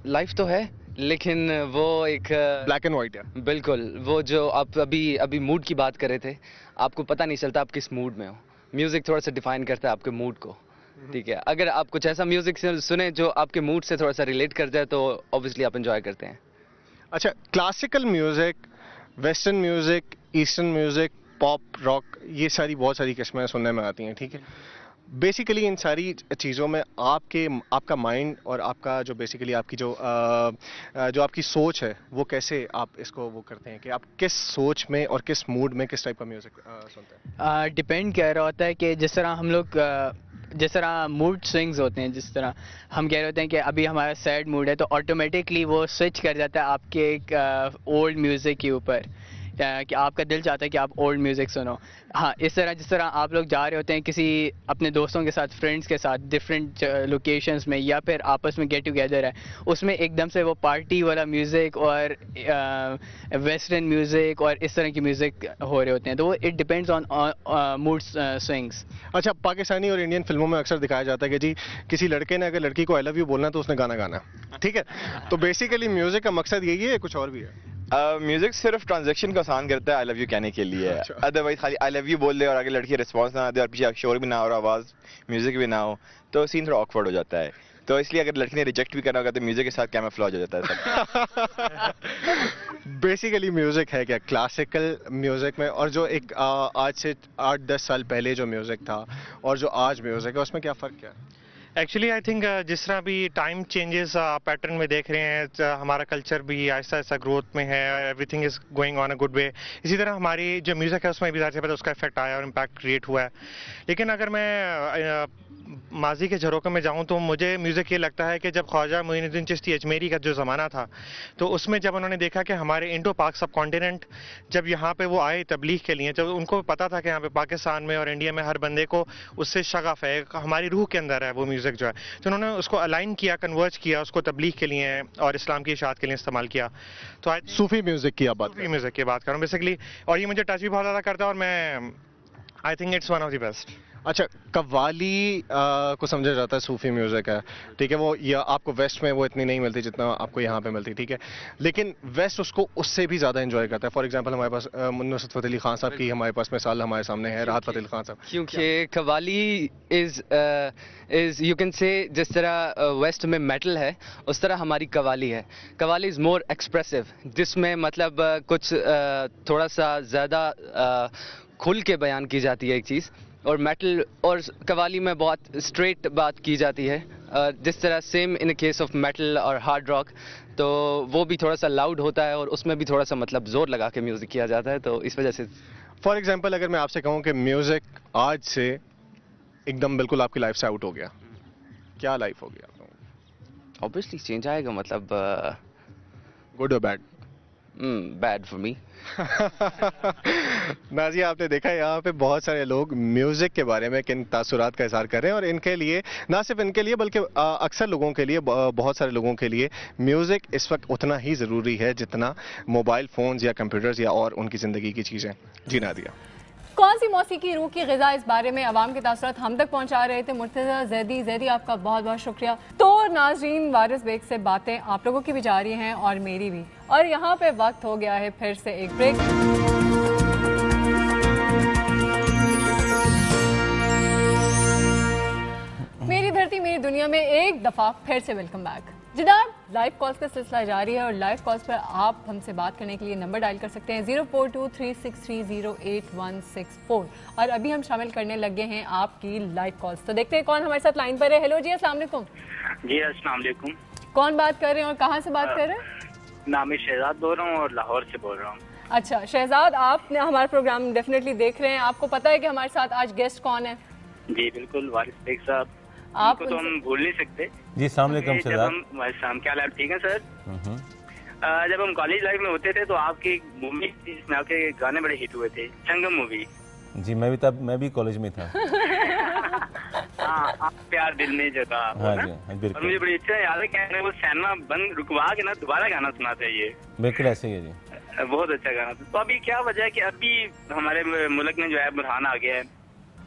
लाइफ तो है, लेकिन वो एक ब्लैक एंड वाइट है। बिल्कुल, वो जो आप अभी मूड की बात कर रहे थे, आपको पता नहीं चलता आप किस मूड में हो। म्यूजिक थोड़ा सा डिफाइन करता है आपके मूड को, ठीक है। अगर आप कुछ ऐसा म्यूजिक सुने जो आपके मूड से थोड़ा सा रिलेट कर जाए तो ऑब्वियसली आप एंजॉय करते हैं। अच्छा, classical music, western music, eastern music, pop, rock, ये सारी बहुत सारी किस्में सुनने में आती हैं, ठीक है। बेसिकली इन सारी चीज़ों में आपका माइंड और आपका जो बेसिकली आपकी जो आपकी सोच है, वो कैसे आप इसको वो करते हैं कि आप किस सोच में और किस मूड में किस टाइप का म्यूजिक सुनते हैं? डिपेंड कर रहा होता है कि जिस तरह हम लोग जिस तरह मूड स्विंग्स होते हैं, जिस तरह हम कह रहे होते हैं कि अभी हमारा सैड मूड है, तो ऑटोमेटिकली वो स्विच कर जाता है आपके एक ओल्ड म्यूज़िक के ऊपर, कि आपका दिल चाहता है कि आप ओल्ड म्यूज़िक सुनो। हाँ, इस तरह जिस तरह आप लोग जा रहे होते हैं किसी अपने दोस्तों के साथ, फ्रेंड्स के साथ डिफरेंट लोकेशंस में, या फिर आपस में गेट टुगेदर है, उसमें एकदम से वो पार्टी वाला म्यूज़िक और वेस्टर्न म्यूज़िक और इस तरह की म्यूज़िक हो रहे होते हैं, तो वो it depends on mood swings. अच्छा, पाकिस्तानी और इंडियन फिल्मों में अक्सर दिखाया जाता है कि जी किसी लड़के ने अगर लड़की को आई लव यू बोलना तो उसने गाना गाना, ठीक है। तो बेसिकली म्यूज़िक का मकसद यही है, कुछ और भी है? म्यूजिक सिर्फ ट्रांजैक्शन को आसान करता है आई लव यू कहने के लिए। अदरवाइज खाली आई लव यू बोल दे और आगे लड़की रिस्पॉन्स ना दे और पीछे शोर भी ना हो और आवाज़ म्यूजिक भी ना हो, तो सीन थोड़ा ऑकवर्ड हो जाता है। तो इसलिए अगर लड़की ने रिजेक्ट भी करना होगा तो म्यूजिक के साथ कैमरा फ्लॉ हो जाता है सब। बेसिकली म्यूजिक है क्या क्लासिकल म्यूजिक में, और जो एक आज से 8-10 साल पहले जो म्यूजिक था और जो आज म्यूजिक है, उसमें क्या फ़र्क क्या है? एक्चुअली आई थिंक जिस तरह भी टाइम चेंजेस पैटर्न में देख रहे हैं, हमारा कल्चर भी आहिस्ता आहिस्ता ग्रोथ में है, everything is going on a good way. इसी तरह हमारी जो म्यूज़िक है उसमें भी ज़ाहिर सी बात है उसका इफेक्ट आया और इम्पैक्ट क्रिएट हुआ है। लेकिन अगर मैं माजी के झरोकों में जाऊं तो मुझे म्यूज़िक ये लगता है कि जब ख्वाजा मोइनुद्दीन चिश्ती अजमेरी का जो ज़माना था, तो उसमें जब उन्होंने देखा कि हमारे इंडो पाक सब कॉन्टिनेंट जब यहाँ पे वो आए तबलीग के लिए, जब उनको पता था कि यहाँ पे पाकिस्तान में और इंडिया में हर बंदे को उससे शगफ है, हमारी रूह के अंदर है वो म्यूज़िक जो है, तो उन्होंने उसको अलाइन किया, कन्वर्ज किया, उसको तबलीग के लिए और इस्लाम की इशाअत के लिए इस्तेमाल किया। तो सूफी म्यूज़िक की आप बात सूफी म्यूज़िक की बात कर रहा हूँ बेसिकली, और ये मुझे टच भी बहुत ज़्यादा करता है और मैं I think it's one of the best. अच्छा, कव्वाली को समझा जाता है सूफी म्यूज़िक है, ठीक है। वो या आपको वेस्ट में वो इतनी नहीं मिलती जितना आपको यहाँ पे मिलती, ठीक है। लेकिन वेस्ट उसको उससे भी ज़्यादा एंजॉय करता है। फॉर एग्जांपल हमारे पास नुसरत फ़तेह अली खान साहब की हमारे पास मिसाल हमारे सामने है, राहत फ़तेह अली खान साहब। क्योंकि qawwali is you can say जिस तरह वेस्ट में मेटल है उस तरह हमारी कव्वाली है। कव्वाली इज़ मोर एक्सप्रेसिव, जिसमें मतलब कुछ थोड़ा सा ज़्यादा खुल के बयान की जाती है एक चीज़, और मेटल और कव्वाली में बहुत स्ट्रेट बात की जाती है। जिस तरह same in case of metal और हार्ड रॉक, तो वो भी थोड़ा सा लाउड होता है और उसमें भी थोड़ा सा मतलब जोर लगा के म्यूज़िक किया जाता है, तो इस वजह से। फॉर एग्जांपल अगर मैं आपसे कहूँ कि म्यूज़िक आज से एकदम बिल्कुल आपकी लाइफ से आउट हो गया, क्या लाइफ हो गया? ऑब्वियसली चेंज आएगा, मतलब गुड और bad? Bad for me. Nazia, आपने देखा यहाँ पे बहुत सारे लोग म्यूज़िक के बारे में किन तासुरात का इज़हार कर रहे हैं, और इनके लिए, ना सिर्फ इनके लिए बल्कि अक्सर लोगों के लिए, बहुत सारे लोगों के लिए म्यूज़िक इस वक्त उतना ही ज़रूरी है जितना मोबाइल फ़ोन्स या कंप्यूटर्स या और उनकी ज़िंदगी की चीज़ें। जी नादिया, कौन सी मौसीकी रूह की ग़िज़ा, इस बारे में अवाम के तासुरात हम तक पहुंचा रहे थे मुर्तज़ा ज़ैदी, आपका बहुत बहुत शुक्रिया। तो नाज़रीन, वारिस बेग से बातें आप लोगों की भी जारी हैं और मेरी भी, और यहाँ पे वक्त हो गया है फिर से एक ब्रेक। मेरी धरती मेरी दुनिया में एक दफ़ा फिर से वेलकम बैक। जनाब, लाइव कॉल्स का सिलसिला जारी है और लाइव कॉल्स पर आप हमसे बात करने के लिए नंबर डायल कर सकते हैं 0423630864 और अभी हम शामिल करने लगे हैं आपकी लाइव कॉल्स। तो देखते हैं कौन हमारे साथ लाइन पर है। हेलो जी, अस्सलाम वालेकुम। जी अस्सलाम वालेकुम। कौन बात कर रहे हैं और कहाँ से बात कर रहे हैं? नाम है शहजाद बोल रहा हूँ और लाहौर से बोल रहा हूँ। अच्छा शहजाद, आपने हमारा प्रोग्राम डेफिनेटली देख रहे हैं, आपको पता है कि हमारे साथ आज गेस्ट कौन है? जी बिल्कुल, वारिस बेग साहब। आप तो हम भूल नहीं सकते। जी अस्सलाम वालेकुम शहजाद। क्या हाल है? ठीक है सर। जब हम कॉलेज लाइफ में होते थे तो आपकी मूवी जिसमें आपके गाने बड़े हिट हुए थे, संगम मूवी। जी मैं भी कॉलेज में था। हाँ, आप प्यार दिल में जगा। हाँ जी, बिल्कुल। और मुझे बड़ी इच्छा याद है कि वो सिनेमा बंद रुकवा के ना दोबारा गाना सुना चाहिए। बिल्कुल ऐसे ही है जी। बहुत अच्छा गाना था। तो अभी क्या वजह है कि अभी हमारे मुल्क में जो है बुरहान आ गया है,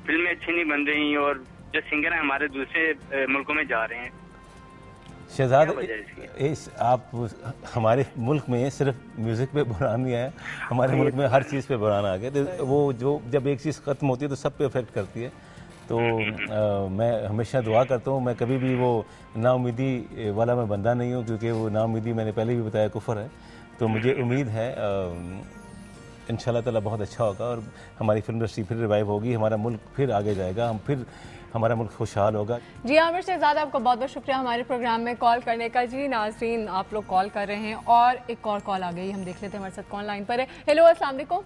फिल्में अच्छी नहीं बन रही और जो सिंगर हैं हमारे दूसरे मुल्कों में जा रहे हैं। शहजाद, आप हमारे मुल्क में सिर्फ म्यूज़िक पे बुरान नहीं है, हमारे मुल्क में हर चीज़ पे बुरान आ गया। तो वो जो जब एक चीज़ ख़त्म होती है तो सब पे इफेक्ट करती है। तो मैं हमेशा दुआ करता हूँ, मैं कभी भी वो नाउमीदी वाला मैं बंदा नहीं हूँ, क्योंकि वो नाउमीदी मैंने पहले भी बताया कुफर है। तो मुझे उम्मीद है इंशाल्लाह ताला बहुत अच्छा होगा और हमारी फिल्म इंडस्ट्री फिर रिवाइव होगी, हमारा मुल्क फिर आगे जाएगा, हमारा मुल्क खुशहाल होगा। जी आमिर शहजाद, आपका बहुत बहुत शुक्रिया हमारे प्रोग्राम में कॉल करने का। जी नाज़रीन, आप लोग कॉल कर रहे हैं और एक और कॉल आ गई, हम देख लेते हैं हमारे साथ कौन लाइन पर है। हेलो अस्सलाम वालेकुम।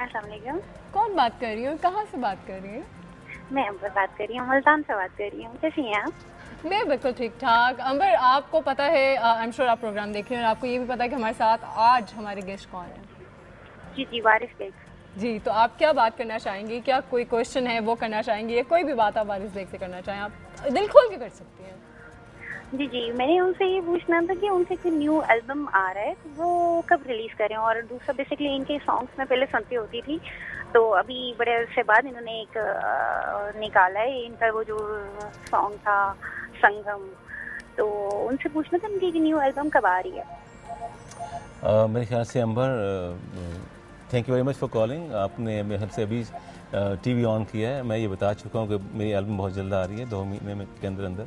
अस्सलाम वालेकुम। कौन बात कर रही हो, कहाँ से बात कर रही है? मैं अंबर बात कर रही हूँ, मुल्तान से बात कर रही हूँ। कैसी हैं आप? मैं बिल्कुल ठीक ठाक। अंबर, आपको पता है, आई एम श्योर आप प्रोग्राम देख रहे हैं और आपको ये भी पता है कि हमारे साथ आज हमारे गेस्ट कौन है? जी जी, वारिस बेग। जी, तो आप क्या बात करना चाहेंगी? क्या कोई क्वेश्चन है वो करना चाहेंगी या कोई भी बात आप वारिस बेग से करना चाहें, आप दिल खोल के कर सकती हैं। जी जी, मैंने उनसे ये पूछना था कि उनसे कोई न्यू एल्बम आ रहा है, वो कब रिलीज करें? और दूसरा बेसिकली इनके सॉन्ग्स मैं पहले सुनती होती थी, तो अभी बड़े अरसे बाद इन्होंने एक निकाला है इनका वो जो सॉन्ग था संगम, तो उनसे पूछना था इनकी न्यू एल्बम कब आ रही है? मेरे ख्याल से Ambar, thank you very much for calling. आपने मेरे ख्याल से अभी टीवी ऑन किया है। मैं ये बता चुका हूँ कि मेरी एल्बम बहुत जल्द आ रही है, 2 महीने के अंदर अंदर,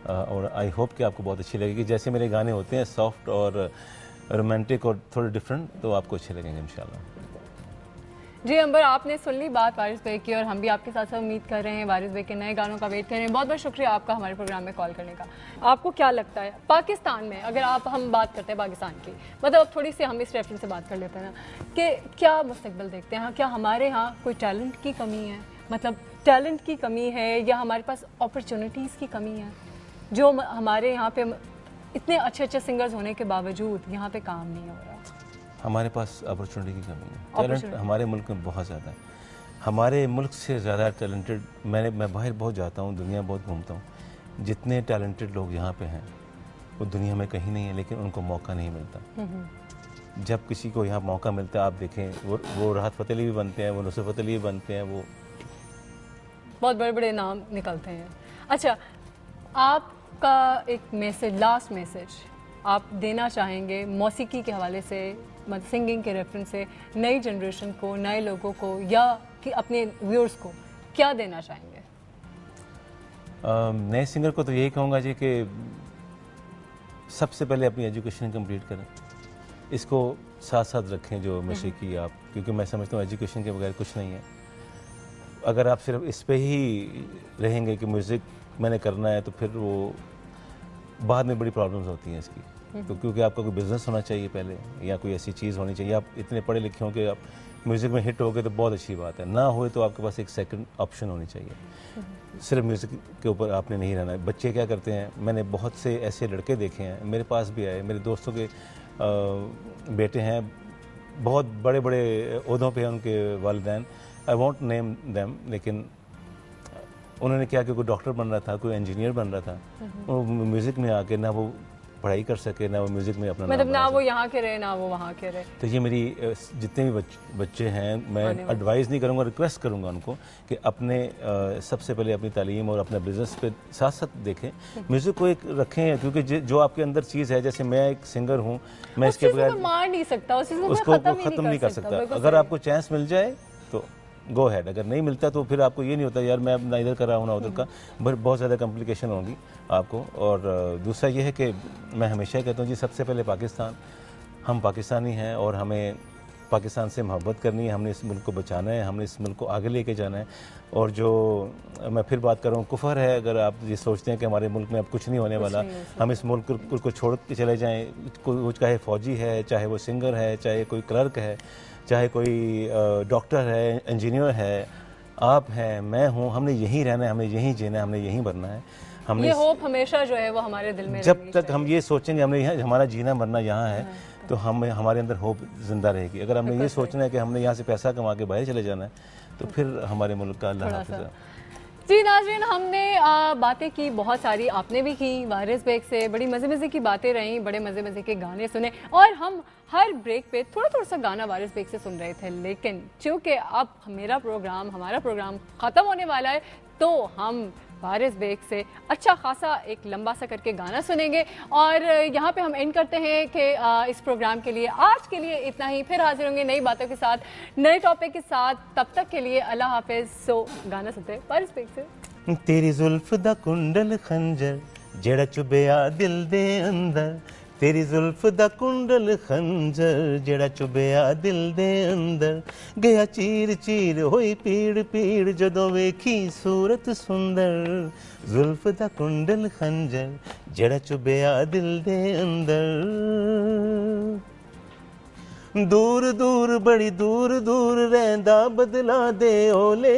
और आई होप कि आपको बहुत अच्छी लगेगी। जैसे मेरे गाने होते हैं सॉफ्ट और रोमांटिक और थोड़े डिफरेंट, तो आपको अच्छे लगेंगे इंशाल्लाह। जी अंबर, आपने सुन ली बात वारिस बेग की और हम भी आपके साथ उम्मीद कर रहे हैं वारिस बेग के नए गानों का वेट कर रहे हैं। बहुत बहुत शुक्रिया आपका हमारे प्रोग्राम में कॉल करने का। आपको क्या लगता है पाकिस्तान में, अगर हम बात करते हैं पाकिस्तान की, मतलब अब थोड़ी सी हम इस रेफरेंस से बात कर लेते हैं ना, कि क्या मुस्तकबिल देखते हैं? क्या हमारे यहाँ कोई टैलेंट की कमी है? मतलब टैलेंट की कमी है या हमारे पास अपॉर्चुनिटीज़ की कमी है, जो हमारे यहाँ पे इतने अच्छे अच्छे सिंगर्स होने के बावजूद यहाँ पे काम नहीं हो रहा? हमारे पास अपॉर्चुनिटी की कमी है। टैलेंट हमारे मुल्क में बहुत ज़्यादा है। हमारे मुल्क से ज़्यादा टैलेंटेड, मैं बाहर बहुत जाता हूँ, दुनिया बहुत घूमता हूँ, जितने टैलेंटेड लोग यहाँ पे हैं वो दुनिया में कहीं नहीं है, लेकिन उनको मौका नहीं मिलता। जब किसी को यहाँ मौका मिलता है, आप देखें वो राहत फ़तेह अली भी बनते हैं, वो नुसरत फ़तेह अली भी बनते हैं, वो बहुत बड़े बड़े नाम निकलते हैं। अच्छा, आपका एक मैसेज, लास्ट मैसेज आप देना चाहेंगे मौसीकी के हवाले से, मतलब सिंगिंग के रेफरेंस से, नई जनरेशन को, नए लोगों को या कि अपने व्यूअर्स को क्या देना चाहेंगे? नए सिंगर को तो यही कहूँगा जी कि सबसे पहले अपनी एजुकेशन कंप्लीट करें, इसको साथ साथ रखें जो मौसीकी आप, क्योंकि मैं समझता हूँ एजुकेशन के बगैर कुछ नहीं है। अगर आप सिर्फ इस पे ही रहेंगे कि म्यूज़िक मैंने करना है, तो फिर वो बाद में बड़ी प्रॉब्लम्स होती हैं इसकी। तो क्योंकि आपका कोई बिज़नेस होना चाहिए पहले, या कोई ऐसी चीज़ होनी चाहिए, आप इतने पढ़े लिखे हों कि आप म्यूज़िक में हिट हो गए तो बहुत अच्छी बात है, ना हुए तो आपके पास एक सेकंड ऑप्शन होनी चाहिए। सिर्फ म्यूज़िक के ऊपर आपने नहीं रहना है। बच्चे क्या करते हैं, मैंने बहुत से ऐसे लड़के देखे हैं, मेरे पास भी आए, मेरे दोस्तों के बेटे हैं, बहुत बड़े बड़े ओहदों पे हैं उनके वालिदैन, आई वॉन्ट नेम देम, लेकिन उन्होंने क्या कि कोई डॉक्टर बन रहा था, कोई इंजीनियर बन रहा था, वो म्यूज़िक में आके ना वो पढ़ाई कर सके, ना वो म्यूज़िक में अपना मतलब ना वो यहाँ के रहे ना वो वहाँ के रहे। तो ये मेरी जितने भी बच्चे हैं, मैं एडवाइस नहीं करूँगा, रिक्वेस्ट करूँगा उनको कि अपने सबसे पहले अपनी तालीम और अपना बिजनेस पे साथ साथ देखें, म्यूज़िक को एक रखें, क्योंकि जो आपके अंदर चीज़ है, जैसे मैं एक सिंगर हूँ, मैं इसके बगैर मार नहीं सकता, उसको ख़त्म नहीं कर सकता। अगर आपको चांस मिल जाए तो गो हैड। अगर नहीं मिलता तो फिर आपको ये नहीं होता यार मैं अब ना इधर कर रहा हूँ ना उधर का, बहुत ज़्यादा कॉम्प्लिकेशन होगी आपको। और दूसरा ये है कि मैं हमेशा कहता हूँ जी सबसे पहले पाकिस्तान, हम पाकिस्तानी हैं और हमें पाकिस्तान से मोहब्बत करनी है, हमने इस मुल्क को बचाना है, हमने इस मुल्क को आगे लेके जाना है। और जो मैं फिर बात कर रहा हूँ कुफर है, अगर आप ये सोचते हैं कि हमारे मुल्क में अब कुछ नहीं होने वाला, हम इस मुल्क को छोड़ के चले जाएँ, कोई चाहे फ़ौजी है, चाहे वो सिंगर है, चाहे कोई क्लर्क है, चाहे कोई डॉक्टर है, इंजीनियर है, आप हैं, मैं हूँ, हमने यहीं रहना है, हमने यहीं जीना है, हमने यहीं मरना है। हमने ये होप हमेशा जो है वो हमारे दिल में जब तक हम ये सोचेंगे हमने यहाँ हमारा जीना मरना यहाँ है, तो हम हमारे अंदर होप जिंदा रहेगी। अगर हमने ये सोचना है कि हमने यहाँ से पैसा कमा के बाहर चले जाना है, तो फिर हमारे मुल्क का अल्लाह हाफ़िज़। जी नाज़रीन, हमने बातें की बहुत सारी, आपने भी की वारिस बेग से, बड़ी मज़े मज़े की बातें रहीं, बड़े मज़े मज़े के गाने सुने, और हम हर ब्रेक पे थोड़ा थोड़ा सा गाना वारिस बेग से सुन रहे थे। लेकिन चूँकि अब हमारा प्रोग्राम ख़त्म होने वाला है, तो हम वारिस बेग से अच्छा खासा एक लंबा सा करके गाना सुनेंगे, और यहाँ पे हम एंड करते हैं कि इस प्रोग्राम के लिए आज के लिए इतना ही। फिर हाजिर होंगे नई बातों के साथ, नए टॉपिक के साथ। तब तक के लिए अल्लाह हाफिज़। सो गाना सुनते हैं वारिस बेग से। तेरी जुल्फ दा कुंडल खंजर जेड़ा चुभया दिल दे अंदर, तेरी जुल्फ दा कुंडल खंजर जेड़ा चुभया दिल दे अंदर, गया चीर चीर होई पीड़ पीड़ जदों वेखी सूरत सुंदर, जुल्फ दा कुंडल खंजर जेड़ा चुभया दिल दे अंदर। दूर दूर बड़ी दूर दूर रहंदा बदला दे ओले,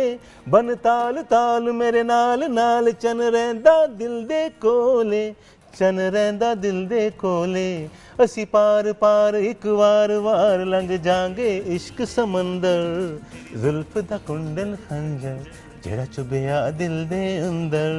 बन ताल ताल मेरे नाल नाल चन रहंदा दिल दे कोले, चन रहंदा दिल दे कोले, असी पार पार एक वार वार लंघ जांगे इश्क समंदर, जुल्फ दा कुंडल खंजर जेड़ा चुभया दिल दे अंदर।